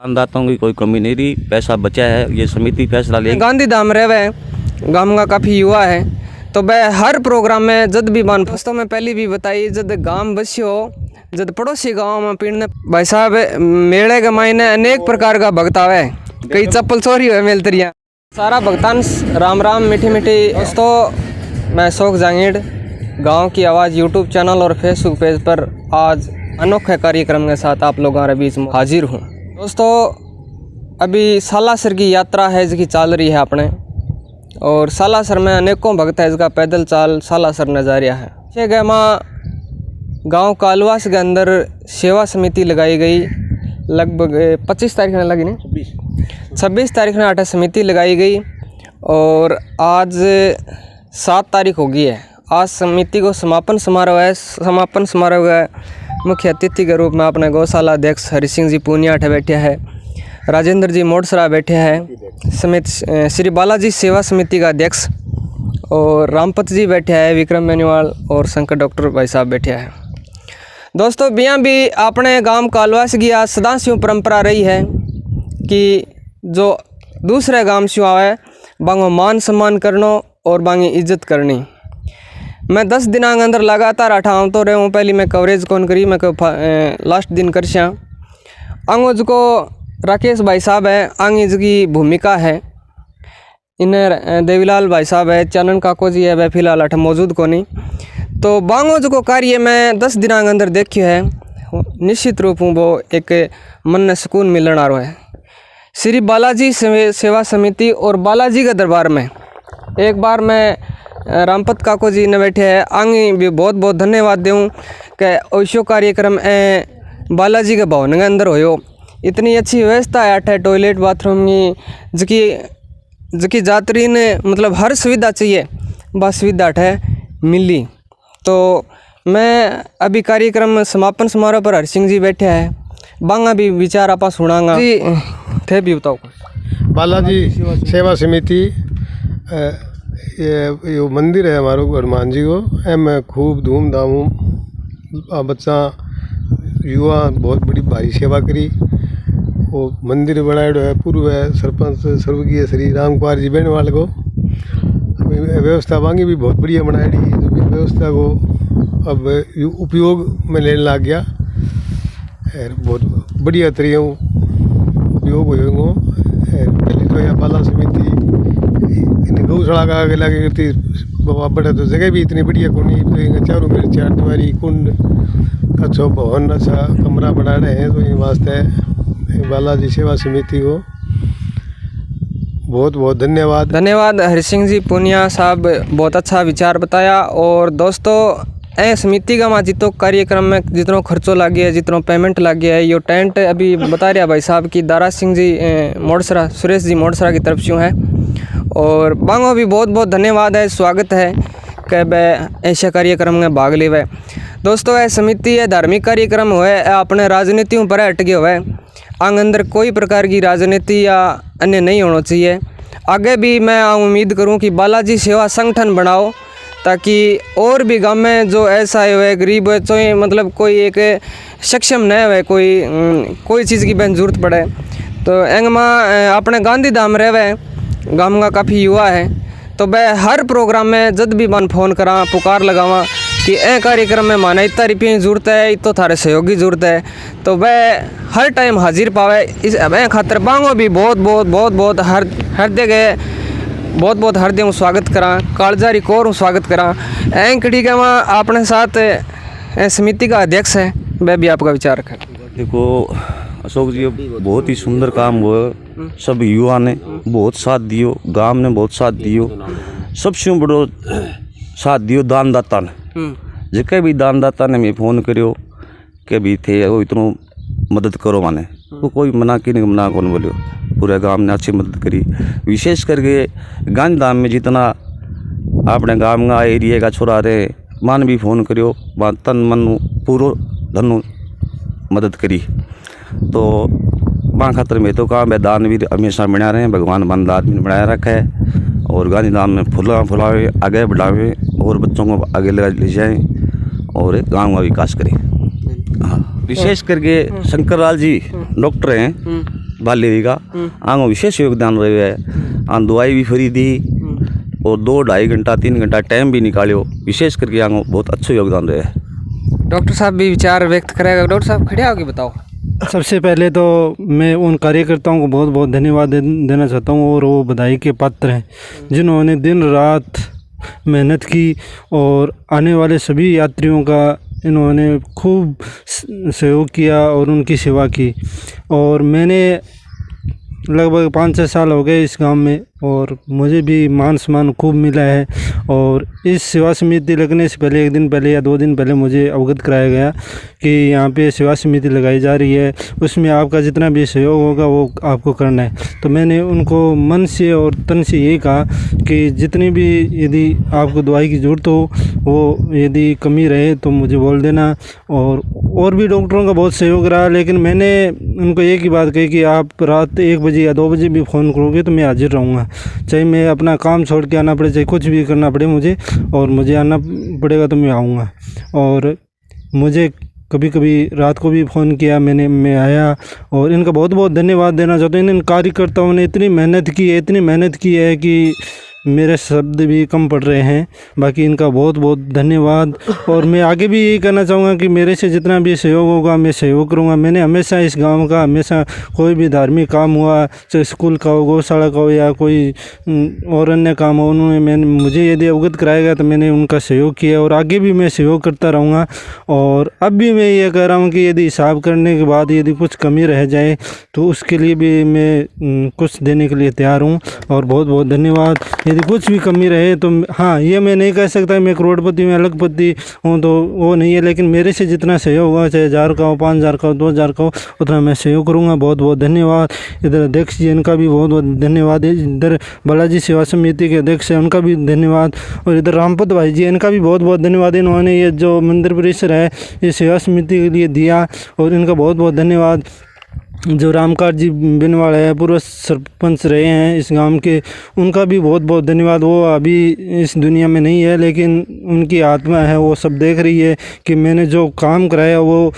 दाताओं की कोई कमी नहीं रही, पैसा बचा है, ये समिति फैसला ले। गांधी धाम रहे गांव का काफ़ी युवा है, तो वह हर प्रोग्राम में जब भी मान दोस्तों में पहले भी बताई जब गांव बस्यो जब पड़ोसी गांव में पीड़ने भाई साहब मेले के मायने अनेक प्रकार का भक्त आवे, कई चप्पल चोरी हुए मिलतरिया सारा भगतान राम राम मीठी मीठी। दोस्तों मैं शोक जांगीड़ गांव की आवाज़ यूट्यूब चैनल और फेसबुक पेज पर आज अनोखे कार्यक्रम के साथ आप लोगों के बीच में हाजिर हूँ। दोस्तों अभी सालासर की यात्रा है जिसकी चाल रही है अपने, और सालासर में अनेकों भक्त है जिसका पैदल चाल सालासर नज़ारिया है। छः गए माँ गाँव कालवास के अंदर सेवा समिति लगाई गई, लगभग 25 तारीख में लगी नहीं 26 तारीख में आठ समिति लगाई गई और आज 7 तारीख हो गई है। आज समिति को समापन समारोह है। समापन समारोह है मुख्य अतिथि के रूप में अपने गौशाला अध्यक्ष हरि सिंह जी पूनिया बैठे हैं, राजेंद्र जी मोडसरा बैठे हैं, समेत श्री बालाजी सेवा समिति का अध्यक्ष और रामपत जी बैठे हैं, विक्रम बेनीवाल और शंकर डॉक्टर भाई साहब बैठे हैं। दोस्तों बियाँ भी अपने गांव कालवास की आज सदा से परंपरा रही है कि जो दूसरे गांव से आवे बांगो मान सम्मान करनो और बांगी इज्जत करनी। मैं 10 दिनों के अंदर लगातार अठाऊँ तो रहा हूँ, पहले मैं कवरेज कौन करी, मैं लास्ट दिन कर श्या आंगोज को राकेश भाई साहब है, आंगीज की भूमिका है, इन्हें देवीलाल भाई साहब है, चनन काको जी है, वह फिलहाल अठ मौजूद को नहीं। तो बांगोज को कार्य मैं 10 दिनों के अंदर देखियो है, निश्चित रूप वो एक मन में सुकून मिलने आ रहा है। श्री बालाजी सेवा समिति और बालाजी के दरबार में एक बार मैं रामपत काको जी ने बैठे हैं, आगे भी बहुत बहुत धन्यवाद दूँ कि ऐसो कार्यक्रम बालाजी के भवन के अंदर हो। इतनी अच्छी व्यवस्था है अठे टॉयलेट बाथरूम की जिकी यात्री ने मतलब हर सुविधा चाहिए बस सुविधा अठे मिली। तो मैं अभी कार्यक्रम समापन समारोह पर हरि सिंह जी बैठे हैं, बांगा भी विचार आपा सुनांगा जी, थे भी बताओ। बालाजी सेवा समिति ये मंदिर है हमारो हनुमान जी को, में खूब धूमधाम बच्चा युवा बहुत बड़ी भारी सेवा करी। वो मंदिर बनाएड़ो है पूर्व है सरपंच स्वर्गीय श्री राम कुमार जी बेनीवाल को, व्यवस्था वांगी भी बहुत बढ़िया बनाएड़ी, व्यवस्था को अब उपयोग में लेने लग गया, बहुत बढ़िया तरीके उपयोग हो। पहले तो यह बाला समिति गौशाला का आगे लगे करती बाबा बड़ा, तो जगह भी इतनी बढ़िया को नहीं, चारों मेरे 4 दीवारी कुंड अच्छा भवन अच्छा कमरा बना रहे हैं। तो ये वास्ते बालाजी सेवा समिति को बहुत बहुत धन्यवाद। धन्यवाद हरि सिंह जी पूनिया साहब, बहुत अच्छा विचार बताया। और दोस्तों समिति का जितो कार्यक्रम में जितना खर्चो लग गया है, जितना पेमेंट लग गया है, यो टेंट अभी बता रहा भाई साहब की दारा सिंह जी मोडसरा सुरेश जी मोडसरा की तरफ से है, और बांगो भी बहुत बहुत धन्यवाद है, स्वागत है कि वह ऐसे कार्यक्रम में भाग लेवे। दोस्तों यह समिति है धार्मिक कार्यक्रम हुए अपने राजनीतियों पर हट गए हुए, आंग अंदर कोई प्रकार की राजनीति या अन्य नहीं होना चाहिए। आगे भी मैं उम्मीद करूं कि बालाजी सेवा संगठन बनाओ ताकि और भी गांव में जो ऐसा है गरीब है तो मतलब कोई एक सक्षम न है कोई चीज़ की बहन जरूरत पड़े तो एंग माँ अपने गांधी धाम रहे गांव का काफ़ी युवा है, तो वह हर प्रोग्राम में जब भी मन फ़ोन करा पुकार लगावा कि ए कार्यक्रम में माना इतना रुपये की जरूरत है, तो थारे सहयोग की जरूरत है, तो वह हर टाइम हाजिर पावे। इस खातर बांगो भी बहुत बहुत बहुत बहुत हृदय गए बहुत बहुत हृदय स्वागत करा, कालजारी कोर स्वागत करा। कड़ी के वहाँ अपने साथ समिति का अध्यक्ष है, वह भी आपका विचार रखें। देखो अशोक जी बहुत ही सुंदर काम हुआ, सब युवा ने बहुत साथ दियो, गांव ने बहुत साथ दियो, सबसे बड़ो साथ दियो दानदाता ने, जिके भी दानदाता ने मैं फ़ोन करो के भी थे वो इतनो मदद करो माने, वो कोई मना की नहीं मना कौन बोलियो, पूरे गांव ने अच्छी मदद करी। विशेष करके गांधी धाम में जितना अपने गांव का एरिया का छोरा रहे मान भी फ़ोन करो तन मन पूरो धनु मदद करी। तो माँ खातर में तो काम है दान भी हमेशा बना रहे हैं, भगवान बंद आदमी बनाया रखा है, और गांधी धाम में फुलावे आगे बढ़ावे और बच्चों को आगे ले जाएं और गांव का विकास करें। हाँ विशेष करके शंकर लाल जी डॉक्टर हैं, बालेरी का आंगो विशेष योगदान रहे है। आन दवाई भी फ्री दी और 2-2.5 घंटा 3 घंटा टाइम भी निकालो, विशेष करके आंगो बहुत अच्छा योगदान रहे है। डॉक्टर साहब भी विचार व्यक्त करेगा। डॉक्टर साहब खड़े होके बताओ। सबसे पहले तो मैं उन कार्यकर्ताओं को बहुत बहुत धन्यवाद देना चाहता हूँ और वो बधाई के पात्र हैं जिन्होंने दिन रात मेहनत की और आने वाले सभी यात्रियों का इन्होंने खूब सहयोग किया और उनकी सेवा की। और मैंने लगभग 5-6 साल हो गए इस गांव में और मुझे भी मान सम्मान खूब मिला है। और इस सेवा समिति लगने से पहले 1 दिन पहले या 2 दिन पहले मुझे अवगत कराया गया कि यहाँ पे सेवा समिति लगाई जा रही है, उसमें आपका जितना भी सहयोग होगा वो आपको करना है। तो मैंने उनको मन से और तन से यही कहा कि जितनी भी यदि आपको दवाई की ज़रूरत हो, वो यदि कमी रहे तो मुझे बोल देना। और भी डॉक्टरों का बहुत सहयोग रहा, लेकिन मैंने उनको एक ही बात कही कि आप रात 1 बजे या 2 बजे भी फ़ोन करोगे तो मैं हाजिर रहूँगा, चाहे मैं अपना काम छोड़ के आना पड़े, चाहे कुछ भी करना पड़े मुझे, और मुझे आना पड़ेगा तो मैं आऊँगा। और मुझे कभी कभी रात को भी फ़ोन किया मैं आया। और इनका बहुत बहुत धन्यवाद देना चाहता हूँ। इन कार्यकर्ताओं ने इतनी मेहनत की है कि मेरे शब्द भी कम पड़ रहे हैं। बाकी इनका बहुत बहुत धन्यवाद। और मैं आगे भी यही कहना चाहूँगा कि मेरे से जितना भी सहयोग होगा मैं सहयोग करूँगा। मैंने हमेशा इस गांव का हमेशा कोई भी धार्मिक काम हुआ, चाहे स्कूल का हो, गौशाला का हो या कोई और अन्य काम हो, उन्होंने मुझे यदि अवगत कराएगा तो मैंने उनका सहयोग किया और आगे भी मैं सहयोग करता रहूँगा। और अब भी मैं ये कह रहा हूँ कि यदि हिसाब करने के बाद यदि कुछ कमी रह जाए तो उसके लिए भी मैं कुछ देने के लिए तैयार हूँ। और बहुत बहुत धन्यवाद। यदि कुछ भी कमी रहे तो हाँ, ये मैं नहीं कह सकता मैं करोड़पति हूँ, अलगपति हूँ, तो वो नहीं है, लेकिन मेरे से जितना सहयोग हुआ, चाहे 1000 का हो, 5000 का हो, 2000 का हो, उतना मैं सहयोग करूँगा। बहुत बहुत धन्यवाद। इधर अध्यक्ष जी इनका भी बहुत बहुत धन्यवाद है। इधर बालाजी सेवा समिति के अध्यक्ष हैं उनका भी धन्यवाद। और इधर रामपत भाई जी इनका भी बहुत बहुत धन्यवाद। इन्होंने ये जो मंदिर परिसर है ये सेवा समिति के लिए दिया और इनका बहुत बहुत धन्यवाद। जो रामकार जी बिनवाड़ है, पूर्व सरपंच रहे हैं इस गांव के, उनका भी बहुत बहुत धन्यवाद। वो अभी इस दुनिया में नहीं है, लेकिन उनकी आत्मा है, वो सब देख रही है कि मैंने जो काम कराया वो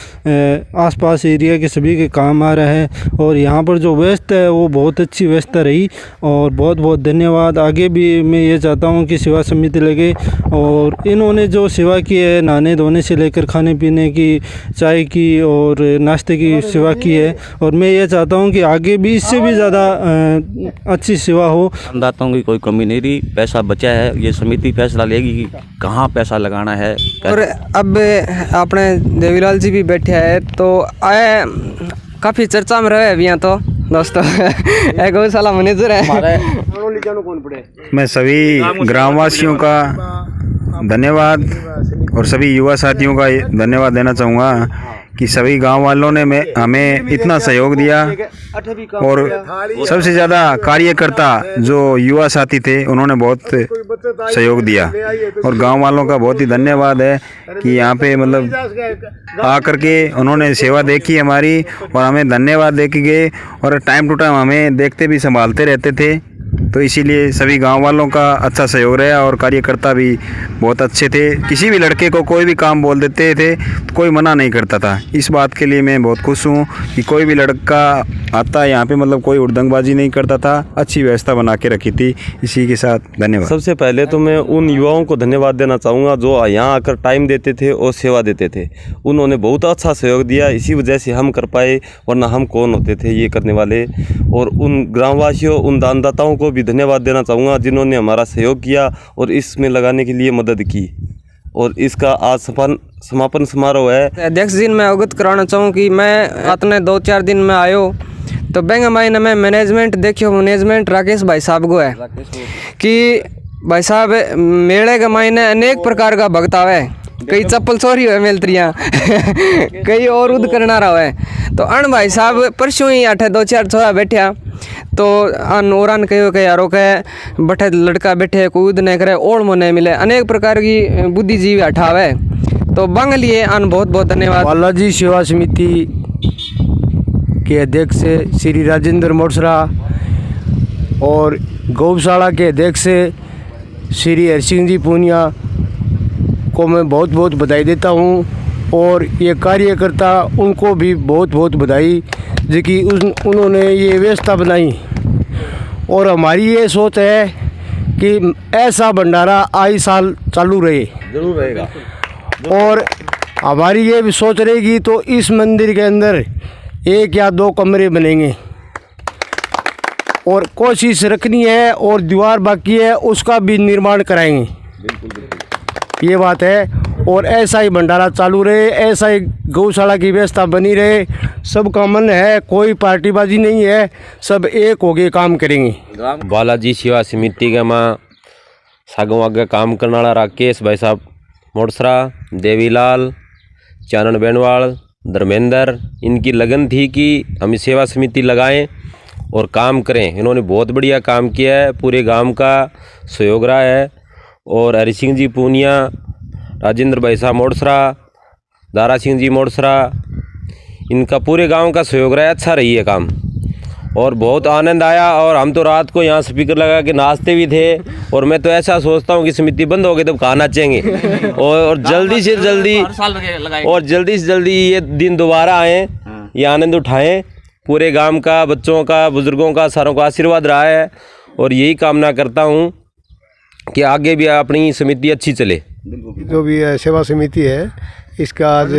आसपास एरिया के सभी के काम आ रहा है। और यहाँ पर जो व्यवस्था है वो बहुत अच्छी व्यवस्था रही। और बहुत बहुत धन्यवाद। आगे भी मैं ये चाहता हूँ कि सेवा समिति लगे और इन्होंने जो सेवा की है, नहाने धोने से लेकर खाने पीने की, चाय की और नाश्ते की सेवा की है। और मैं ये चाहता हूँ कि आगे भी इससे भी ज़्यादा अच्छी सेवा हो। दाताओं की कोई कमी नहीं रही, पैसा बचा है, ये समिति फैसला लेगी कि कहाँ पैसा लगाना है। और अब अपने देवीलाल जी भी बैठे हैं तो आए काफ़ी चर्चा में रहे अभी यहाँ तो दोस्तों एक गौशाला मैनेजर है। मैं सभी ग्रामवासियों का धन्यवाद और सभी युवा साथियों का धन्यवाद देना चाहूँगा कि सभी गांव वालों ने हमें इतना सहयोग दिया। और सबसे ज़्यादा कार्यकर्ता जो युवा साथी थे उन्होंने बहुत सहयोग दिया। और गांव वालों का बहुत ही धन्यवाद है कि यहाँ पे मतलब आकर के उन्होंने सेवा देखी हमारी और हमें धन्यवाद दे के गए। और टाइम टू टाइम हमें देखते भी संभालते रहते थे। तो इसीलिए सभी गांव वालों का अच्छा सहयोग रहा और कार्यकर्ता भी बहुत अच्छे थे। किसी भी लड़के को कोई भी काम बोल देते थे तो कोई मना नहीं करता था। इस बात के लिए मैं बहुत खुश हूँ कि कोई भी लड़का आता है यहाँ पे मतलब कोई उड़दंगबाजी नहीं करता था, अच्छी व्यवस्था बना के रखी थी। इसी के साथ धन्यवाद। सबसे पहले तो मैं उन युवाओं को धन्यवाद देना चाहूँगा जो यहाँ आकर टाइम देते थे और सेवा देते थे। उन्होंने बहुत अच्छा सहयोग दिया, इसी वजह से हम कर पाए, वरना हम कौन होते थे ये करने वाले। और उन ग्रामवासियों, उन दानदाताओं को भी धन्यवाद देना चाहूँगा जिन्होंने हमारा सहयोग किया और इसमें लगाने के लिए मदद की। और इसका आज समापन समारोह है। अध्यक्ष जी मैं अवगत कराना चाहूँ कि मैं अपने 2-4 दिन में आयो तो बैंक महीने में मैनेजमेंट देखियो, मैनेजमेंट राकेश भाई साहब को है कि भाई साहब मेले के महीने अनेक प्रकार का भक्त आवे, कई चप्पल चोरी हुए मिलत्रियाँ कई और उद करना रहा है। तो अन भाई साहब परसों ही 8-2-4 छोरा बैठा तो अन औरन कहो कि यारो के बैठे लड़का बैठे कोई उद नहीं करे, ओढ़ में नहीं मिले, अनेक प्रकार की बुद्धिजीवी हठावे। तो बंग लिए अन बहुत बहुत धन्यवाद। बालाजी सेवा समिति के अध्यक्ष श्री राजेंद्र मोटसरा और गौशाला के अध्यक्ष श्री हरसिंह जी पूनिया को मैं बहुत बहुत बधाई देता हूँ। और ये कार्यकर्ता उनको भी बहुत बहुत बधाई जो कि उन्होंने ये व्यवस्था बनाई। और हमारी ये सोच है कि ऐसा भंडारा आए साल चालू रहे, जरूर रहेगा। और हमारी ये भी सोच रहेगी तो इस मंदिर के अंदर 1 या 2 कमरे बनेंगे और कोशिश रखनी है, और दीवार बाकी है उसका भी निर्माण कराएंगे। ये बात है। और ऐसा ही भंडारा चालू रहे, ऐसा ही गौशाला की व्यवस्था बनी रहे। सबका मन है, कोई पार्टीबाजी नहीं है, सब एक होके काम करेंगे। बालाजी सेवा समिति के माँ सागों आगे काम करने वाला राकेश भाई साहब मोड़सरा, देवीलाल, चानन बेनवाल, धर्मेंद्र, इनकी लगन थी कि हम सेवा समिति लगाएं और काम करें। इन्होंने बहुत बढ़िया काम किया है, पूरे गांव का सहयोग रहा है। और हरि सिंह जी पूनिया, राजेंद्र भाई साहब मोड़सरा, दारा सिंह जी मोड़सरा, इनका पूरे गांव का सहयोग रहा है। अच्छा रही है काम और बहुत आनंद आया। और हम तो रात को यहाँ स्पीकर लगा के नाचते भी थे। और मैं तो ऐसा सोचता हूँ कि समिति बंद हो गई तो कहाँ नाचेंगे। और जल्दी से जल्दी ये दिन दोबारा आए, ये आनंद उठाएं। पूरे गांव का, बच्चों का, बुजुर्गों का, सारों का आशीर्वाद रहा है। और यही कामना करता हूँ कि आगे भी अपनी समिति अच्छी चले। जो भी सेवा समिति है इसका आज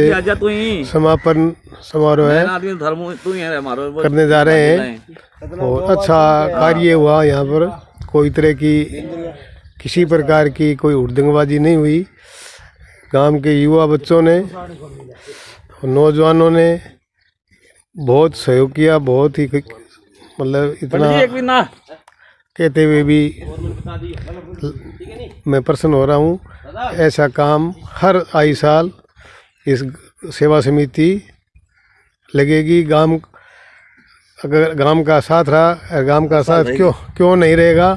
समापन समारोह है, करने जा रहे हैं। और अच्छा कार्य हुआ यहाँ पर, कोई तरह की किसी प्रकार की कोई हुड़दंगबाजी नहीं हुई। गांव के युवा बच्चों ने, नौजवानों ने बहुत सहयोग किया। बहुत ही मतलब इतना कहते हुए भी मैं प्रसन्न हो रहा हूँ। ऐसा काम हर आई साल इस सेवा समिति लगेगी। गांव अगर गांव का साथ रहा, गांव का साथ क्यों नहीं रहेगा।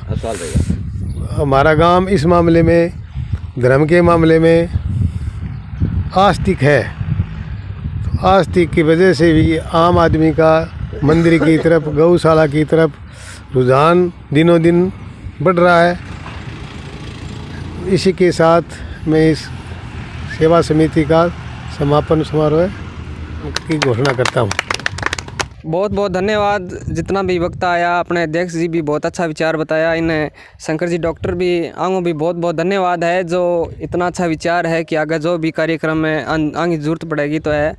हमारा गांव इस मामले में, धर्म के मामले में आस्तिक है। तो आस्तिक की वजह से भी आम आदमी का मंदिर की तरफ, गौशाला की तरफ रुझान दिनों दिन बढ़ रहा है। इसी के साथ मैं इस सेवा समिति का समापन समारोह की घोषणा करता हूँ। बहुत बहुत धन्यवाद। जितना भी वक्त आया, अपने अध्यक्ष जी भी बहुत अच्छा विचार बताया। इन्हें शंकर जी डॉक्टर भी आंगो भी बहुत बहुत धन्यवाद है, जो इतना अच्छा विचार है कि अगर जो भी कार्यक्रम में आगे ज़रूरत पड़ेगी तो है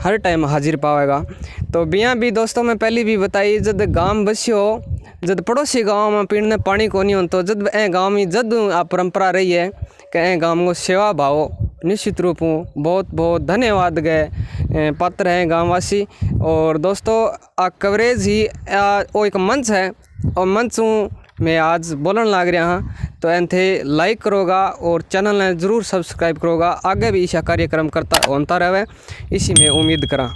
हर टाइम हाजिर पाएगा। तो बिया भी दोस्तों मैं पहले भी बताई, जब गांव बस्यो, जब पड़ोसी गांव में पीने पानी को नहीं हो, तो जब ए गांव में जब आप परंपरा रही है कि ए गांव को सेवा भाव निश्चित रूप हूँ बहुत बहुत धन्यवाद गए पात्र हैं गांववासी। और दोस्तों आ कवरेज ही वो एक मंच है, और मंच हूँ मैं आज बोलन लाग रहा हाँ। तो एन थे लाइक करोगा और चैनल ने ज़रूर सब्सक्राइब करोगा। आगे भी ऐसा कार्यक्रम करता होता रहे, इसी में उम्मीद करा।